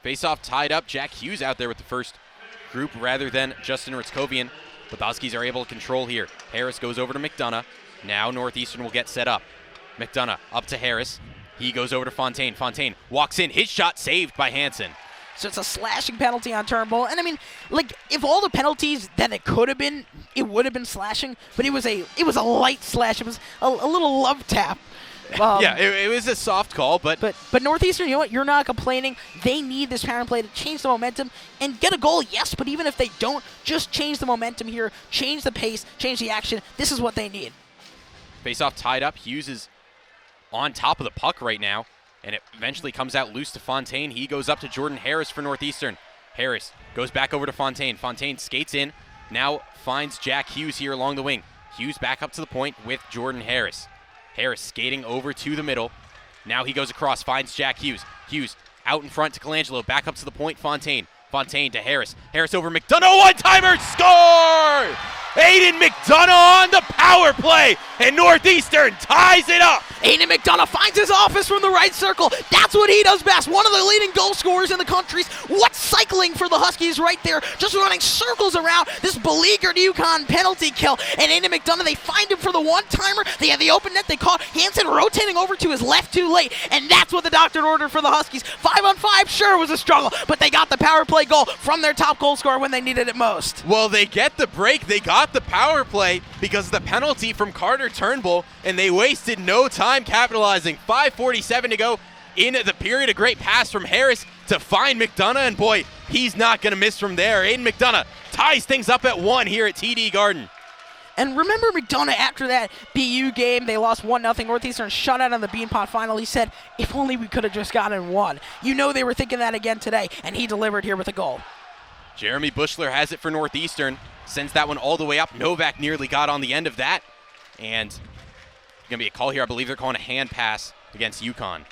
Face-off tied up. Jack Hughes out there with the first group rather than Justin Ritzkovian. But the Huskies are able to control here. Harris goes over to McDonough. Now Northeastern will get set up. McDonough up to Harris. He goes over to Fontaine. Fontaine walks in. His shot saved by Hansen. So it's a slashing penalty on Turnbull. And I mean, like, if all the penalties that it could have been, it would have been slashing. But it was a light slash. It was a little love tap. Yeah, it was a soft call, but Northeastern, you know what? You're not complaining. They need this power play to change the momentum and get a goal, yes, but even if they don't, just change the momentum here, change the pace, change the action. This is what they need. Face-off tied up. Hughes is on top of the puck right now, and it eventually comes out loose to Fontaine. He goes up to Jordan Harris for Northeastern. Harris goes back over to Fontaine. Fontaine skates in, now finds Jack Hughes here along the wing. Hughes back up to the point with Jordan Harris. Harris skating over to the middle. Now he goes across, finds Jack Hughes. Hughes out in front to Colangelo, back up to the point, Fontaine. Fontaine to Harris. Harris over McDonough, one-timer, score! Aiden McDonough on the power play, and Northeastern ties it up. Aiden McDonough finds his office from the right circle. That's what he does best. One of the leading goal scorers in the country. What cycling for the Huskies right there. Just running circles around this beleaguered UConn penalty kill. And Aiden McDonough, they find him for the one-timer. They have the open net. They caught Hansen rotating over to his left too late. And that's what the doctor ordered for the Huskies. 5-on-5, sure, was a struggle. But they got the power play goal from their top goal scorer when they needed it most. Well, they get the break. They got the power play because of the penalty from Carter Turnbull, and they wasted no time capitalizing. 5:47 to go in the period. A great pass from Harris to find McDonough, and boy, he's not going to miss from there. Aiden McDonough ties things up at 1 here at TD Garden. And remember McDonough after that BU game, they lost 1-0. Northeastern shut out on the Beanpot final. He said, if only we could have just gotten 1. You know they were thinking that again today, and he delivered here with a goal. Jeremy Bushler has it for Northeastern. Sends that one all the way up. Novak nearly got on the end of that. And going to be a call here. I believe they're calling a hand pass against UConn.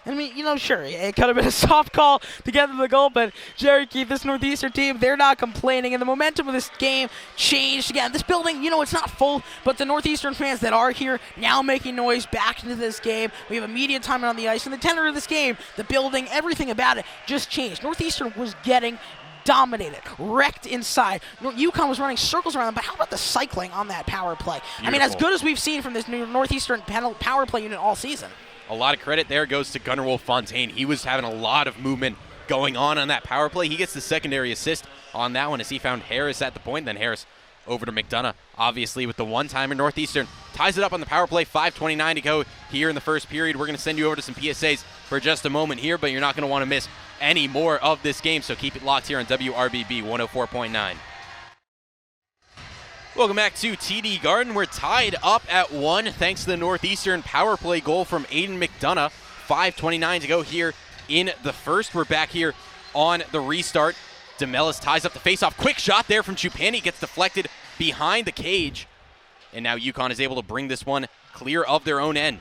I mean, you know, sure, it could have been a soft call to get to the goal, but Jerry Keefe, this Northeastern team, they're not complaining, and the momentum of this game changed again. This building, you know, it's not full, but the Northeastern fans that are here now making noise back into this game. We have immediate time on the ice, and the tenor of this game, the building, everything about it just changed. Northeastern was getting dominated, wrecked inside. UConn was running circles around them, but how about the cycling on that power play? Beautiful. I mean, as good as we've seen from this new Northeastern power play unit all season. A lot of credit there goes to Gunnar Wolf Fontaine. He was having a lot of movement going on that power play. He gets the secondary assist on that one as he found Harris at the point. Then Harris over to McDonough, obviously with the one-timer. Northeastern ties it up on the power play. 5:29 to go here in the first period. We're going to send you over to some PSAs for just a moment here, but you're not going to want to miss any more of this game, so keep it locked here on WRBB 104.9. Welcome back to TD Garden. We're tied up at 1 thanks to the Northeastern power play goal from Aiden McDonough. 5:29 to go here in the first. We're back here on the restart. DeMellis ties up the faceoff. Quick shot there from Chupani. Gets deflected behind the cage. And now UConn is able to bring this one clear of their own end.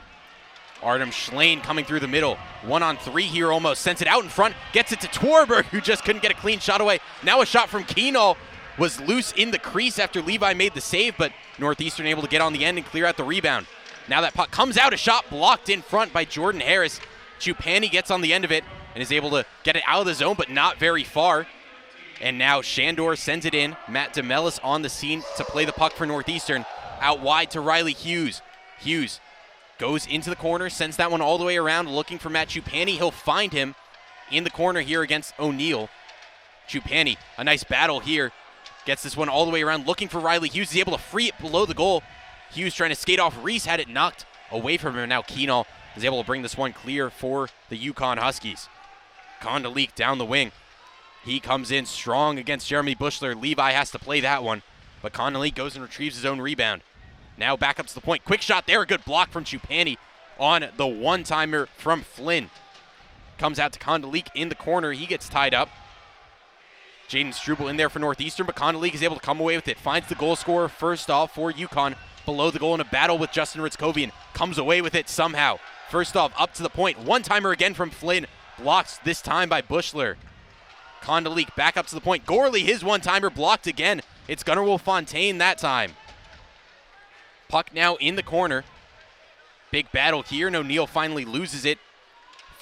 Artem Schlane coming through the middle. 1-on-3 here almost. Sends it out in front. Gets it to Torberg, who just couldn't get a clean shot away. Now a shot from Keenal was loose in the crease after Levi made the save, but Northeastern able to get on the end and clear out the rebound. Now that puck comes out. A shot blocked in front by Jordan Harris. Chupani gets on the end of it and is able to get it out of the zone, but not very far. And now Shandor sends it in. Matt DeMellis on the scene to play the puck for Northeastern. Out wide to Riley Hughes. Hughes goes into the corner, sends that one all the way around, looking for Matt Chupani. He'll find him in the corner here against O'Neal. Chupani, a nice battle here. Gets this one all the way around, looking for Riley Hughes. He's able to free it below the goal. Hughes trying to skate off. Reese had it knocked away from him. Now Keenal is able to bring this one clear for the UConn Huskies. Kondalik down the wing. He comes in strong against Jeremy Bushler. Levi has to play that one, but Kondalik goes and retrieves his own rebound. Now back up to the point. Quick shot there. A good block from Chupani on the one-timer from Flynn. Comes out to Kondalik in the corner. He gets tied up. Jaden Struble in there for Northeastern, but Kondalik is able to come away with it. Finds the goal scorer first off for UConn. Below the goal in a battle with Justin Ritzkovian. Comes away with it somehow. First off, up to the point. One-timer again from Flynn. Blocked this time by Bushler. Kondalik back up to the point. Gorley, his one-timer, blocked again. It's Gunnar Wolf Fontaine that time. Puck now in the corner. Big battle here, and O'Neal finally loses it.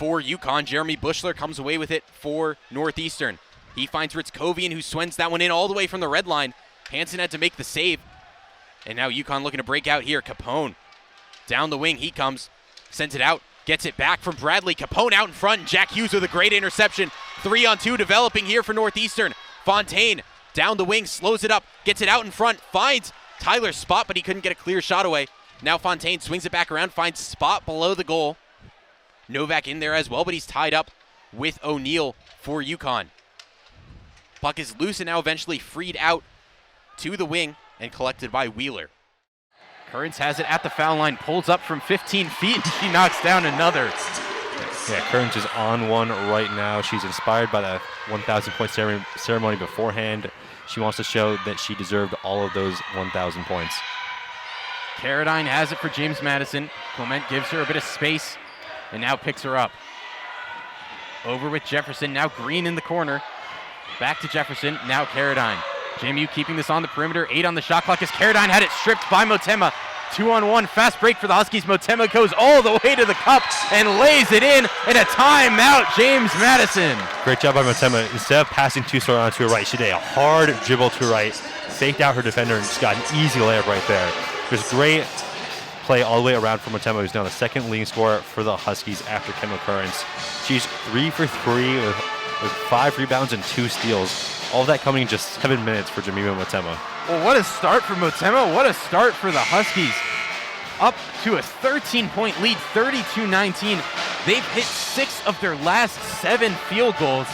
for UConn. Jeremy Bushler comes away with it for Northeastern. He finds Ritzkovian, who swings that one in all the way from the red line. Hansen had to make the save. And now UConn looking to break out here. Capone down the wing. He comes, sends it out, gets it back from Bradley. Capone out in front, and Jack Hughes with a great interception. 3-on-2 developing here for Northeastern. Fontaine down the wing, slows it up, gets it out in front, finds Tyler's spot, but he couldn't get a clear shot away. Now Fontaine swings it back around, finds spot below the goal. Novak in there as well, but he's tied up with O'Neal for UConn. Puck is loose and now eventually freed out to the wing and collected by Wheeler. Currents has it at the foul line, pulls up from 15 feet, and she knocks down another. Yeah, Currents is on one right now. She's inspired by the 1,000-point ceremony beforehand. She wants to show that she deserved all of those 1,000 points. Carradine has it for James Madison. Clement gives her a bit of space and now picks her up. Over with Jefferson, now Green in the corner. Back to Jefferson, now Carradine. JMU keeping this on the perimeter, 8 on the shot clock as Carradine had it stripped by Motema. 2-on-1, fast break for the Huskies. Motema goes all the way to the cup and lays it in, and a timeout, James Madison. Great job by Motema. Instead of passing to Soriano to her right, she did a hard dribble to her right, faked out her defender, and just got an easy layup right there. There's great play all the way around for Motema, who's now the second leading scorer for the Huskies after Kendall Currents. She's 3 for 3 with 5 rebounds and 2 steals. All that coming in just 7 minutes for Jemima Motema. Well, what a start for Motema. What a start for the Huskies. Up to a 13-point lead, 32-19. They've hit 6 of their last 7 field goals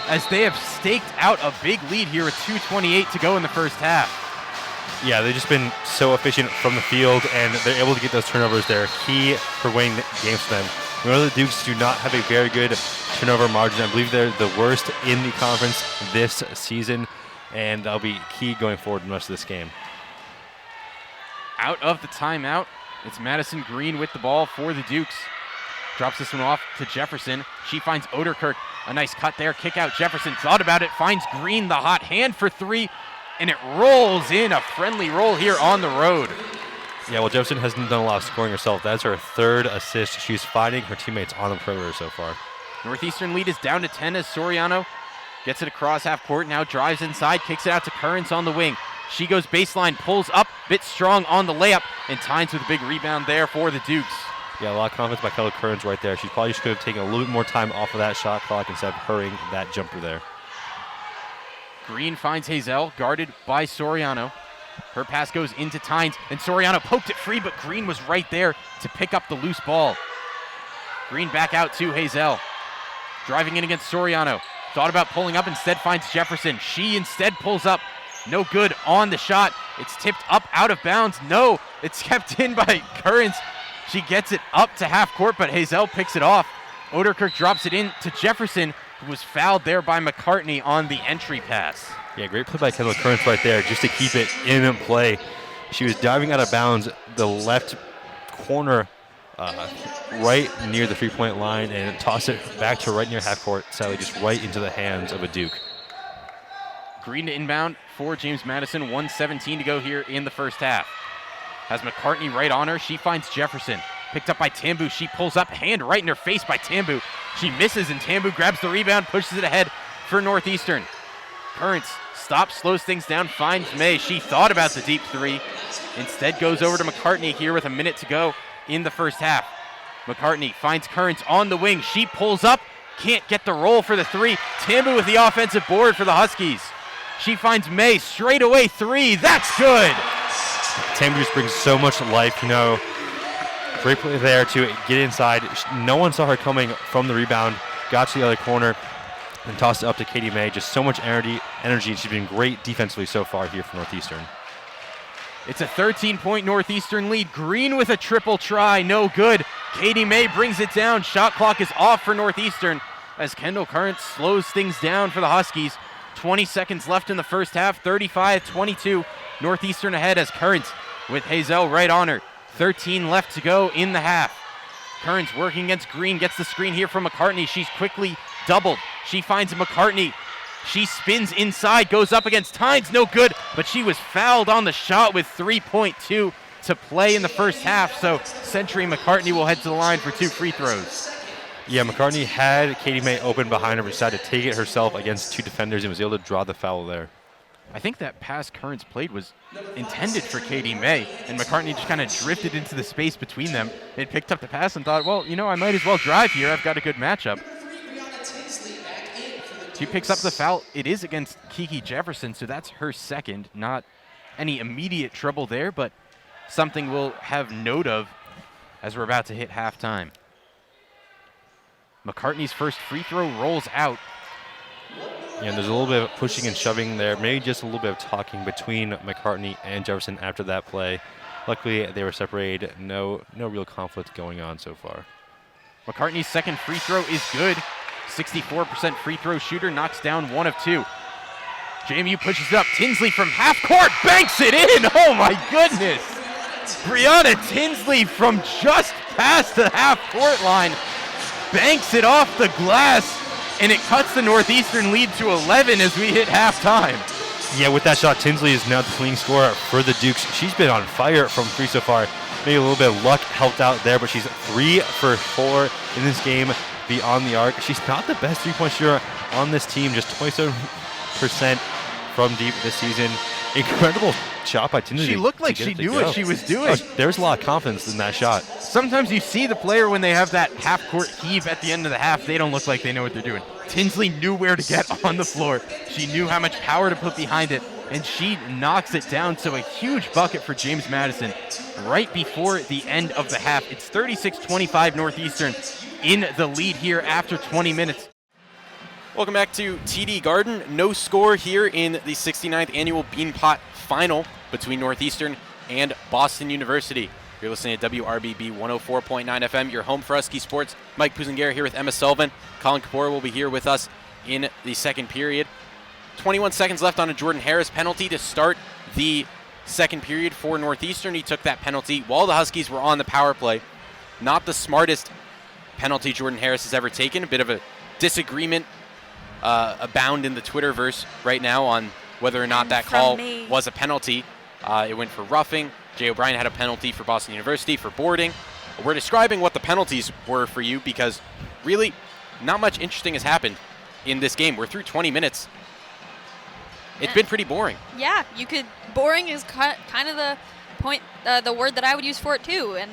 as they have staked out a big lead here with 2:28 to go in the first half. Yeah, they've just been so efficient from the field, and they're able to get those turnovers. They're key for winning games for them. We know the Dukes do not have a very good turnover margin. I believe they're the worst in the conference this season, and that'll be key going forward in the rest of this game. Out of the timeout, it's Madison Green with the ball for the Dukes. Drops this one off to Jefferson. She finds Oderkirk. A nice cut there. Kick out Jefferson. Thought about it. Finds Green the hot hand for 3, and it rolls in. A friendly roll here on the road. Yeah, well, Jefferson hasn't done a lot of scoring herself. That's her 3rd assist. She's finding her teammates on the perimeter so far. Northeastern lead is down to 10 as Soriano gets it across half court. Now drives inside, kicks it out to Currents on the wing. She goes baseline, pulls up, bit strong on the layup, and Tynes with a big rebound there for the Dukes. Yeah, a lot of confidence by Kendall Currents right there. She probably just could have taken a little bit more time off of that shot clock instead of hurrying that jumper there. Green finds Hazel, guarded by Soriano. Her pass goes into Tynes, and Soriano poked it free, but Green was right there to pick up the loose ball. Green back out to Hazel. Driving in against Soriano. Thought about pulling up, instead finds Jefferson. She instead pulls up. No good on the shot. It's tipped up out of bounds. No, it's kept in by Currents. She gets it up to half court, but Hazel picks it off. Oderkirk drops it in to Jefferson, who was fouled there by McCartney on the entry pass. Yeah, great play by Kendall Currents right there just to keep it in play. She was diving out of bounds the left corner right near the three-point line and tossed it back to right near half court, sadly just right into the hands of a Duke. Green to inbound for James Madison, 1:17 to go here in the first half. Has McCartney right on her. She finds Jefferson. Picked up by Tambu. She pulls up, hand right in her face by Tambu. She misses, and Tambu grabs the rebound, pushes it ahead for Northeastern. Currents stops, slows things down, finds May. She thought about the deep 3. Instead goes over to McCartney here with a minute to go in the first half. McCartney finds Currents on the wing. She pulls up, can't get the roll for the 3. Tambu with the offensive board for the Huskies. She finds May straight away 3. That's good. Tambu just brings so much life, Great play there to get inside. No one saw her coming from the rebound. Got to the other corner and tossed it up to Katie May. Just so much energy. She's been great defensively so far here for Northeastern. It's a 13-point Northeastern lead. Green with a triple try. No good. Katie May brings it down. Shot clock is off for Northeastern as Kendall Currents slows things down for the Huskies. 20 seconds left in the first half. 35-22. Northeastern ahead as Currents with Hazel right on her. 13 left to go in the half. Currents working against Green, gets the screen here from McCartney. She's quickly doubled. She finds McCartney. She spins inside, goes up against Tynes, no good, but she was fouled on the shot with 3.2 to play in the first half, so Century McCartney will head to the line for 2 free throws. Yeah, McCartney had Katie May open behind her, but decided to take it herself against 2 defenders and was able to draw the foul there. I think that pass Kearns played was intended for Katie May, and McCartney just kind of drifted into the space between them. They picked up the pass and thought, well, I might as well drive here. I've got a good matchup. She picks up the foul. It is against Kiki Jefferson, so that's her second. Not any immediate trouble there, but something we'll have note of as we're about to hit halftime. McCartney's first free throw rolls out. Yeah, there's a little bit of pushing and shoving there, maybe just a little bit of talking between McCartney and Jefferson after that play. Luckily, they were separated. No real conflict going on so far. McCartney's second free throw is good. 64% free throw shooter, knocks down 1 of 2. JMU pushes it up. Tinsley from half court banks it in. Oh my goodness. Brianna Tinsley from just past the half court line banks it off the glass, and it cuts the Northeastern lead to 11 as we hit halftime. Yeah, with that shot, Tinsley is now the leading scorer for the Dukes. She's been on fire from 3 so far. Maybe a little bit of luck helped out there, but she's 3 for 4 in this game beyond the arc. She's not the best three-point shooter on this team, just 27% from deep this season. Incredible shot by Tinsley. She looked like she knew what she was doing. Oh, there's a lot of confidence in that shot. Sometimes you see the player when they have that half-court heave at the end of the half, they don't look like they know what they're doing. Tinsley knew where to get on the floor. She knew how much power to put behind it, and she knocks it down. So a huge bucket for James Madison right before the end of the half. It's 36-25 Northeastern in the lead here after 20 minutes. Welcome back to TD Garden. No score here in the 69th annual Beanpot Final between Northeastern and Boston University. You're listening to WRBB 104.9 FM, your home for Husky Sports. Mike Puzzanghera here with Emma Sullivan. Colin Kapoor will be here with us in the second period. 21 seconds left on a Jordan Harris penalty to start the second period for Northeastern. He took that penalty while the Huskies were on the power play. Not the smartest penalty Jordan Harris has ever taken. A bit of a disagreement abound in the Twitterverse right now on whether or not that call was a penalty. It went for roughing. Jay O'Brien had a penalty for Boston University for boarding. We're describing what the penalties were for you because really not much interesting has happened in this game. We're through 20 minutes. It's been pretty boring. Yeah, boring is kind of the point, the word that I would use for it too. And,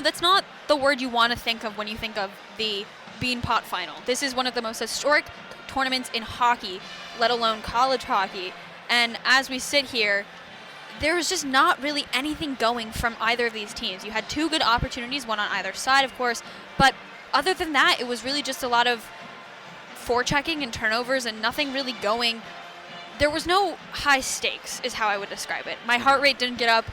that's not the word you want to think of when you think of the Beanpot Final. This is one of the most historic tournaments in hockey, let alone college hockey. And as we sit here, there was just not really anything going from either of these teams. You had 2 good opportunities, one on either side, of course, but other than that, it was really just a lot of forechecking and turnovers and nothing really going. There was no high stakes, is how I would describe it. My heart rate didn't get up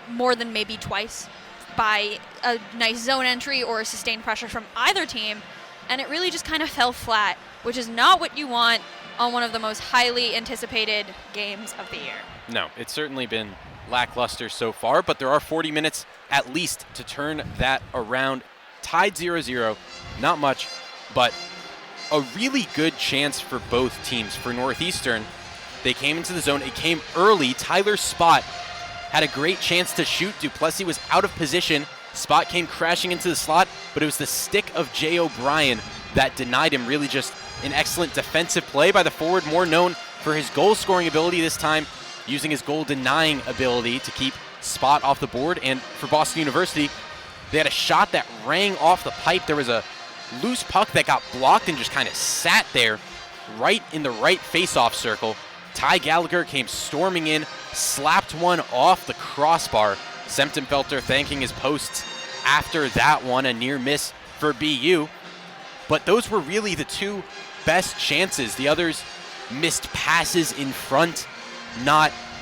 more than maybe twice by a nice zone entry or a sustained pressure from either team, and it really just kind of fell flat, which is not what you want on one of the most highly anticipated games of the year. No, it's certainly been lackluster so far, but there are 40 minutes at least to turn that around. Tied 0-0, not much, but a really good chance for both teams. For Northeastern, they came into the zone. It came early. Tyler Spott had a great chance to shoot. Duplessis was out of position. Spott came crashing into the slot, but it was the stick of Jay O'Brien that denied him. Really just an excellent defensive play by the forward, more known for his goal-scoring ability this time, using his goal-denying ability to keep Spott off the board. And for Boston University, they had a shot that rang off the pipe. There was a loose puck that got blocked and just kind of sat there right in the right face-off circle. Ty Gallagher came storming in, slapped one off the crossbar. Semptenfelter thanking his posts after that one, a near miss for BU. But those were really the 2 best chances. The others missed passes in front,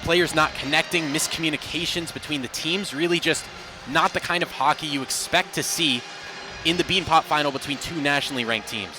players not connecting, miscommunications between the teams, really just not the kind of hockey you expect to see in the Beanpot Final between 2 nationally ranked teams.